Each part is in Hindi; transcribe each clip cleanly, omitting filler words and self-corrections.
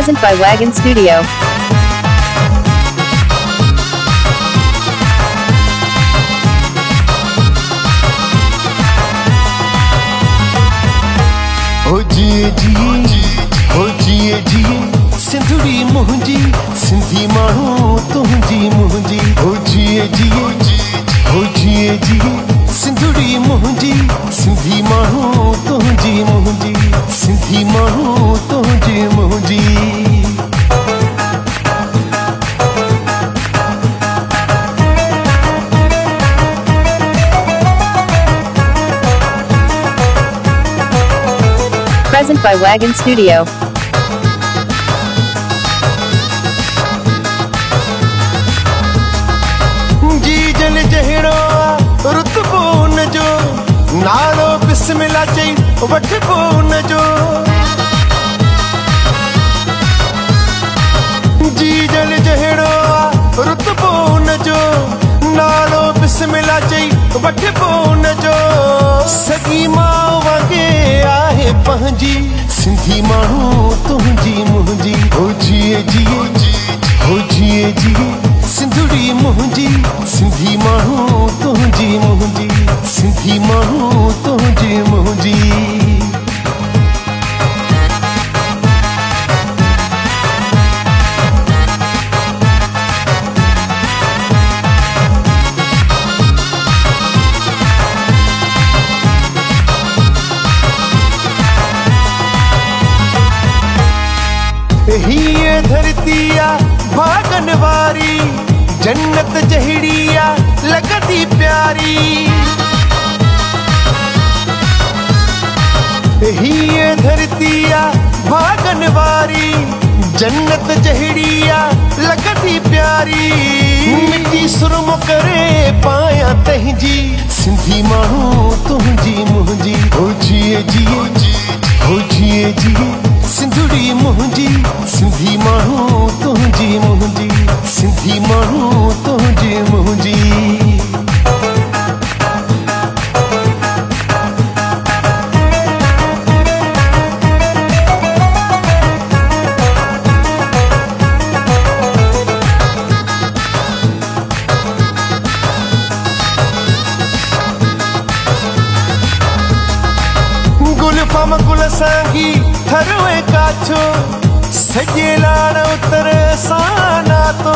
Present by Wagon Studio. ओ जिए जिए, ओ जिए जिए, सिंधड़ी मुंजी, सिंधी माण्हू तुंहिंजी मुंहिंजी। ओ जिए जिए, ओ जिए जिए, सिंधड़ी मुंजी, सिंधी माण्हू तुंहिंजी मुंहिंजी, सिंधी माण्हू तुंहिंजी मुंहिंजी। Present by Wagon Studio. जी जल जहिड़ो रुतबो न जो, नालो बिस्मिल्लाह चई वठबो न जो। जी जल जहिड़ो रुतबो न जो, नालो बिस्मिल्लाह चई वठबो न जो। सगी मां वांगे आहे पंहिंजी, सिंधी माण्हू तुंहिंजी मुंहिंजी। ओ जिए जिए, ओ जिए जिए, सिंधड़ी मुंहिंजी, सिंधी माण्हू तुंहिंजी मुंहिंजी, सिंधी माण्हू तुंहिंजी मुंहिंजी। हीअ धरती आ भागन वारी, जन्नत जहिड़ी आ लॻंदी प्यारी। हीअ धरती आ भागन वारी, जन्नत जहिड़ी आ लॻंदी प्यारी। मिठी सुरम करे पायां तंहिंजी, सिंधी माण्हू तुंहिंजी मुंहिंजी। ओ जिए जिए, ओ जिए जिए, सिंधड़ी मुंहिंजी, सिंधी माण्हू तुंहिंजी मुंहिंजी, सिंधी माण्हू तुंहिंजी मुंहिंजी। गुलफाम गुल सांगी थरोए काछो, सजे लाड़ उतर साना तो।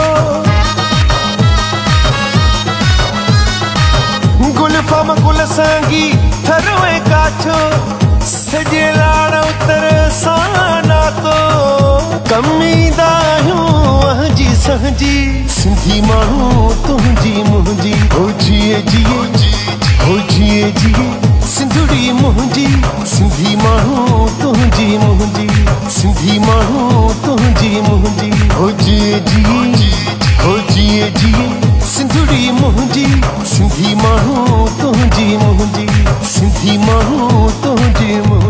गुलफाम गुल सांगी थरोए काछो, सजे लाड़ उतर साना तो। कमीदा आहियूं अहजी सहजी, सिंधी माण्हू तुंहिंजी मुंहिंजी। ओ जिए जिए, ओ जिए जिए, सिंधड़ी मुंहिंजी, सिंधी माण्हू तुंहिंजी मुंहिंजी, सिंधी माण्हू तुंहिंजी मुंहिंजी। ओ जिए जिए, ओ जिए जिए, सिंधड़ी मुंहिंजी, सिंधी माण्हू तुंहिंजी मुंहिंजी, सिंधी माण्हू तुंहिंजी मुंहिंजी।